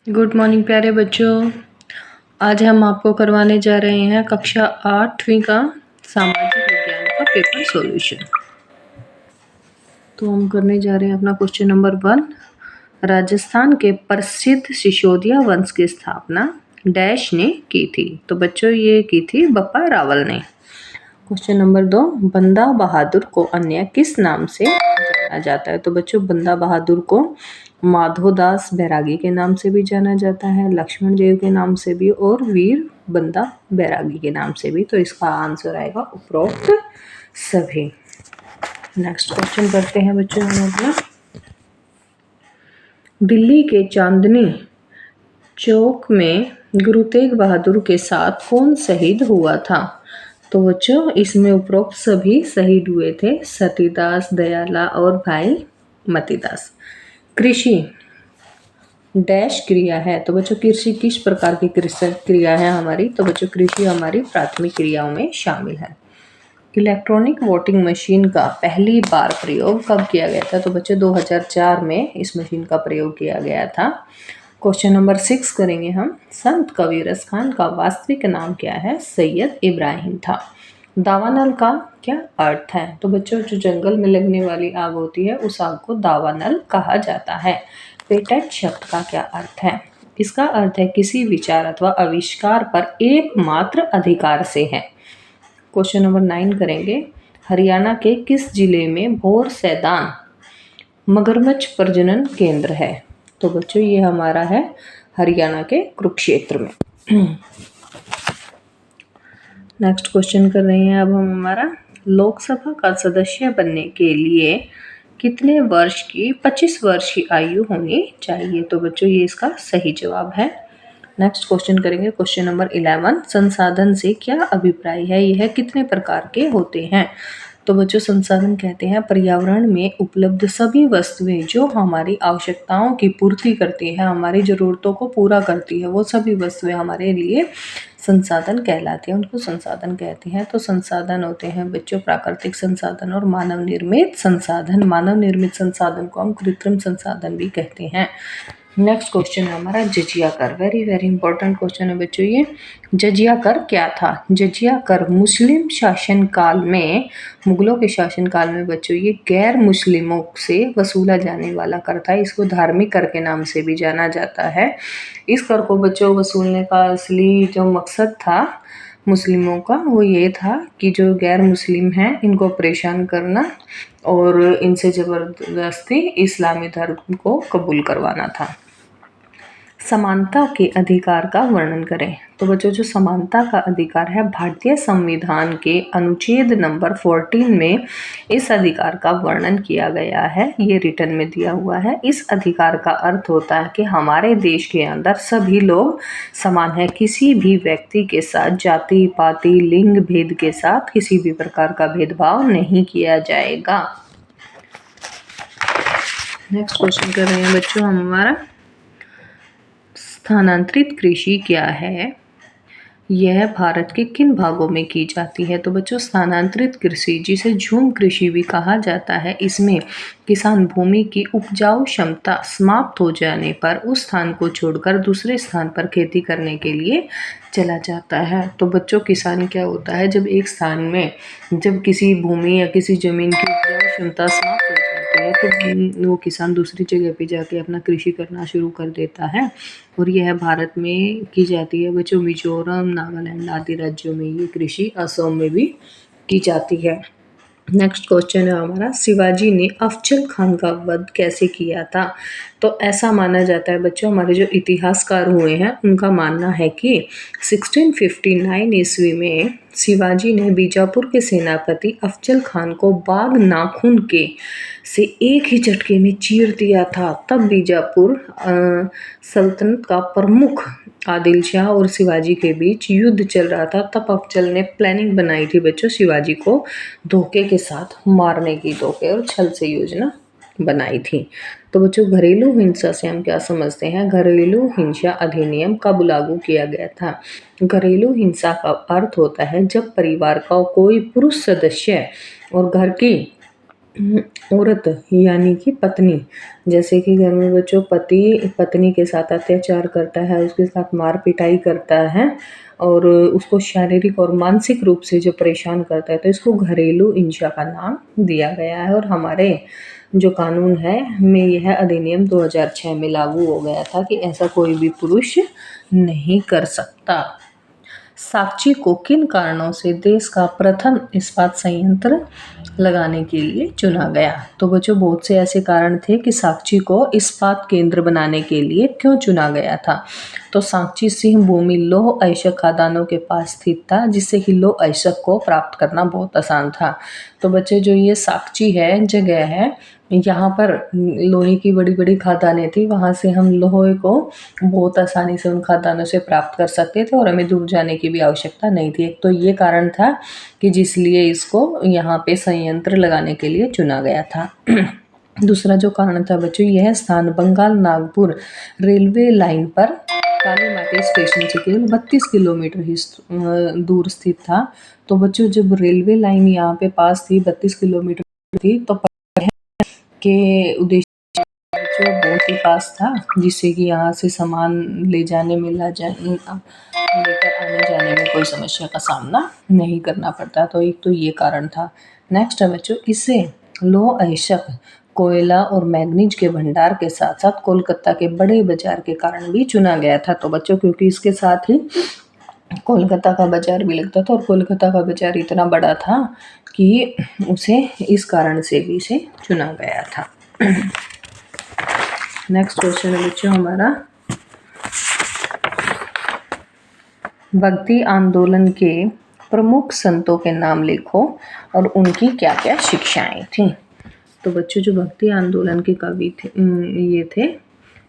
Good morning प्यारे बच्चों। आज हम आपको करवाने जा रहे हैं कक्षा 8वीं का सामाजिक विज्ञान का पेपर सॉल्यूशन। तो हम करने जा रहे हैं अपना क्वेश्चन नंबर 1। राजस्थान के प्रसिद्ध सिसोदिया वंश की स्थापना डैश ने की थी। तो बच्चों ये की थी बप्पा रावल ने। क्वेश्चन नंबर 2, बंदा बहादुर को अन्य किस नाम से जाना जाता है। तो बच्चों बंदा बहादुर को माधोदास बैरागी के नाम से भी जाना जाता है, लक्ष्मण देव के नाम से भी और वीर बंदा बैरागी के नाम से भी। तो इसका आंसर आएगा उपरोक्त सभी। नेक्स्ट क्वेश्चन करते हैं बच्चों हम अपना। दिल्ली के चांदनी चौक में गुरु तेग बहादुर के साथ कौन शहीद हुआ था। तो बच्चों इसमें उपरोक्त सभी शहीद हुए थे, सतीदास, दयाला और भाई मतीदास। कृषि डैश क्रिया है। तो बच्चों कृषि किस प्रकार की क्रिया है हमारी। तो बच्चों कृषि हमारी प्राथमिक क्रियाओं में शामिल है। इलेक्ट्रॉनिक वोटिंग मशीन का पहली बार प्रयोग कब किया गया था। तो बच्चों 2004 में इस मशीन का प्रयोग किया गया था। क्वेश्चन नंबर 6 करेंगे हम। संत कबीरस खान का वास्तविक नाम क्या है। सैयद इब्राहिम था। दावानल का क्या अर्थ है। तो बच्चों जो जंगल में लगने वाली आग होती है उस आग को दावानल कहा जाता है। पेटेंट शब्द का क्या अर्थ है। इसका अर्थ है किसी विचार अथवा आविष्कार पर एकमात्र अधिकार से है। क्वेश्चन नंबर 9 करेंगे। हरियाणा के किस जिले में भोर सैदान मगरमच्छ प्रजनन केंद्र है। तो बच्चों ये हमारा है हरियाणा के कुरुक्षेत्र में। नेक्स्ट क्वेश्चन कर रहे हैं अब हम हमारा। लोकसभा का सदस्य बनने के लिए कितने वर्ष की 25 वर्ष की आयु होनी चाहिए। तो बच्चों ये इसका सही जवाब है। नेक्स्ट क्वेश्चन करेंगे क्वेश्चन नंबर 11। संसाधन से क्या अभिप्राय है, यह कितने प्रकार के होते हैं। तो बच्चों संसाधन कहते हैं पर्यावरण में उपलब्ध सभी वस्तुएं जो हमारी आवश्यकताओं की पूर्ति करती है, हमारी जरूरतों को पूरा करती है, वो सभी वस्तुएं हमारे लिए संसाधन कहलाती हैं, उनको संसाधन कहते हैं। तो संसाधन होते हैं बच्चों प्राकृतिक संसाधन और मानव निर्मित संसाधन। मानव निर्मित संसाधन को हम कृत्रिम संसाधन भी कहते हैं। नेक्स्ट क्वेश्चन है हमारा जजिया कर। वेरी वेरी इंपॉर्टेंट क्वेश्चन है बच्चों ये। जजिया कर क्या था। जजिया कर मुस्लिम शासनकाल में, मुगलों के शासनकाल में बच्चों ये गैर मुस्लिमों से वसूला जाने वाला कर था। इसको धार्मिक कर के नाम से भी जाना जाता है। इस कर को बच्चों वसूलने का असली जो मकसद था मुस्लिमों का वो ये था कि जो गैर मुस्लिम हैं इनको परेशान करना और इनसे ज़बरदस्ती इस्लामी धर्म को कबूल करवाना था। समानता के अधिकार का वर्णन करें। तो बच्चों जो समानता का अधिकार है भारतीय संविधान के अनुच्छेद नंबर 14 में इस अधिकार का वर्णन किया गया है। ये रिटर्न में दिया हुआ है। इस अधिकार का अर्थ होता है कि हमारे देश के अंदर सभी लोग समान है। किसी भी व्यक्ति के साथ जाति पाति लिंग भेद के साथ किसी भी प्रकार का भेदभाव नहीं किया जाएगा। नेक्स्ट क्वेश्चन कर रहे हैं बच्चों हम हमारा। स्थानांतरित कृषि क्या है, यह भारत के किन भागों में की जाती है। तो बच्चों स्थानांतरित कृषि जिसे झूम कृषि भी कहा जाता है, इसमें किसान भूमि की उपजाऊ क्षमता समाप्त हो जाने पर उस स्थान को छोड़कर दूसरे स्थान पर खेती करने के लिए चला जाता है। तो बच्चों किसानी क्या होता है, जब एक स्थान में जब किसी भूमि या किसी जमीन की उपजाऊ क्षमता समाप्त हो जाती है तो वो किसान दूसरी जगह पे जाके अपना कृषि करना शुरू कर देता है। और यह भारत में की जाती है बच्चों मिजोरम नागालैंड आदि राज्यों में ये कृषि, असम में भी की जाती है। नेक्स्ट क्वेश्चन है हमारा। शिवाजी ने अफजल खान का वध कैसे किया था। तो ऐसा माना जाता है बच्चों, हमारे जो इतिहासकार हुए हैं उनका मानना है कि 1659 ईस्वी में शिवाजी ने बीजापुर के सेनापति अफजल खान को बाघ नाखून के से एक ही झटके में चीर दिया था। तब बीजापुर सल्तनत का प्रमुख आदिल शाह और शिवाजी के बीच युद्ध चल रहा था। तब अफजल ने प्लानिंग बनाई थी बच्चों शिवाजी को धोखे के साथ मारने की, धोखे और छल से योजना बनाई थी। तो बच्चों घरेलू हिंसा से हम क्या समझते हैं। घरेलू हिंसा अधिनियम कब लागू किया गया था। घरेलू हिंसा का अर्थ होता है जब परिवार का कोई पुरुष सदस्य और घर की औरत यानी कि पत्नी, जैसे कि घर में बच्चों पति पत्नी के साथ अत्याचार करता है, उसके साथ मार पिटाई करता है और उसको शारीरिक और मानसिक रूप से जो परेशान करता है, तो इसको घरेलू हिंसा का नाम दिया गया है। और हमारे जो कानून है में यह अधिनियम 2006 में लागू हो गया था कि ऐसा कोई भी पुरुष नहीं कर सकता। साक्ची को किन कारणों से देश का प्रथम इस्पात संयंत्र लगाने के लिए चुना गया? तो बच्चों बहुत से ऐसे कारण थे कि साक्ची को इस्पात केंद्र बनाने के लिए क्यों चुना गया था। तो साक्ची सिंह भूमि लौह अयस्क खदानों के पास स्थित था, जिससे कि लौह अयस्क को प्राप्त करना बहुत आसान था। तो बच्चे जो ये साक्ची है जगह है, यहाँ पर लोहे की बड़ी बड़ी खदानें थी, वहाँ से हम लोहे को बहुत आसानी से उन खदानों से प्राप्त कर सकते थे और हमें दूर जाने की भी आवश्यकता नहीं थी। एक तो ये कारण था कि जिसलिए इसको यहाँ पे संयंत्र लगाने के लिए चुना गया था। दूसरा जो कारण था बच्चों, यह स्थान बंगाल नागपुर रेलवे लाइन पर काली माटी स्टेशन से केवल 32 किलोमीटर ही दूर स्थित था। तो बच्चों जब रेलवे लाइन यहाँ पे पास थी, 32 किलोमीटर थी, तो के उद्देश्य जो बहुत ही पास था, जिससे कि यहाँ से सामान ले जाने में लेकर आने जाने में कोई समस्या का सामना नहीं करना पड़ता। तो एक तो ये कारण था। नेक्स्ट है बच्चों, इससे लौह अयस्क कोयला और मैग्नीज के भंडार के साथ साथ कोलकाता के बड़े बाजार के कारण भी चुना गया था। तो बच्चों क्योंकि इसके साथ ही कोलकाता का बाजार भी लगता था और कोलकाता का बाजार इतना बड़ा था कि उसे इस कारण से भी इसे चुना गया था। नेक्स्ट क्वेश्चन है बच्चों हमारा, भक्ति आंदोलन के प्रमुख संतों के नाम लिखो और उनकी क्या क्या शिक्षाएं थी। तो बच्चों जो भक्ति आंदोलन के कवि थे, ये थे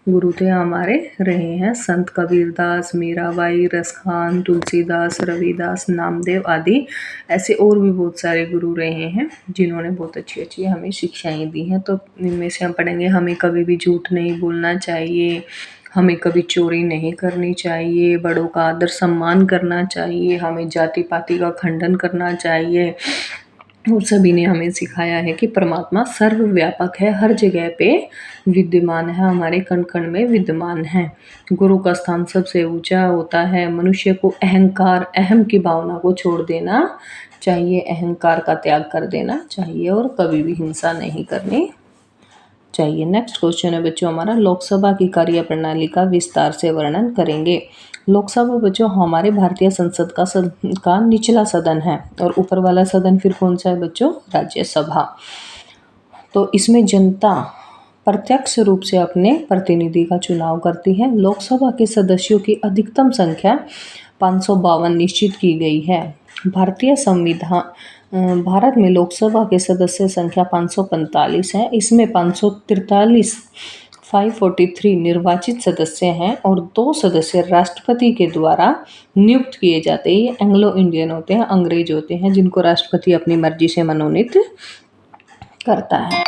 गुरु थे हमारे रहे हैं संत कबीरदास, मीराबाई, रसखान, तुलसीदास, रविदास, नामदेव आदि। ऐसे और भी बहुत सारे गुरु रहे हैं जिन्होंने बहुत अच्छी अच्छी हमें शिक्षाएं दी हैं। तो इनमें से हम पढ़ेंगे, हमें कभी भी झूठ नहीं बोलना चाहिए, हमें कभी चोरी नहीं करनी चाहिए, बड़ों का आदर सम्मान करना चाहिए, हमें जाति पाति का खंडन करना चाहिए। और सभी ने हमें सिखाया है कि परमात्मा सर्वव्यापक है, हर जगह पे विद्यमान है, हमारे कण कण में विद्यमान है। गुरु का स्थान सबसे ऊंचा होता है। मनुष्य को अहंकार, अहम की भावना को छोड़ देना चाहिए, अहंकार का त्याग कर देना चाहिए और कभी भी हिंसा नहीं करनी चाहिए। नेक्स्ट क्वेश्चन है बच्चों हमारा, लोकसभा की कार्य प्रणाली का विस्तार से वर्णन करेंगे। लोकसभा बच्चों हमारे भारतीय संसद का निचला सदन है और ऊपर वाला सदन फिर कौन सा है बच्चों, राज्यसभा। तो इसमें जनता प्रत्यक्ष रूप से अपने प्रतिनिधि का चुनाव करती है। लोकसभा के सदस्यों की अधिकतम संख्या 552 निश्चित की गई है। भारत में लोकसभा के सदस्य संख्या 545 है। इसमें 543 निर्वाचित सदस्य हैं और 2 सदस्य राष्ट्रपति के द्वारा नियुक्त किए जाते हैं। ये एंग्लो इंडियन होते हैं, अंग्रेज होते हैं, जिनको राष्ट्रपति अपनी मर्जी से मनोनीत करता है।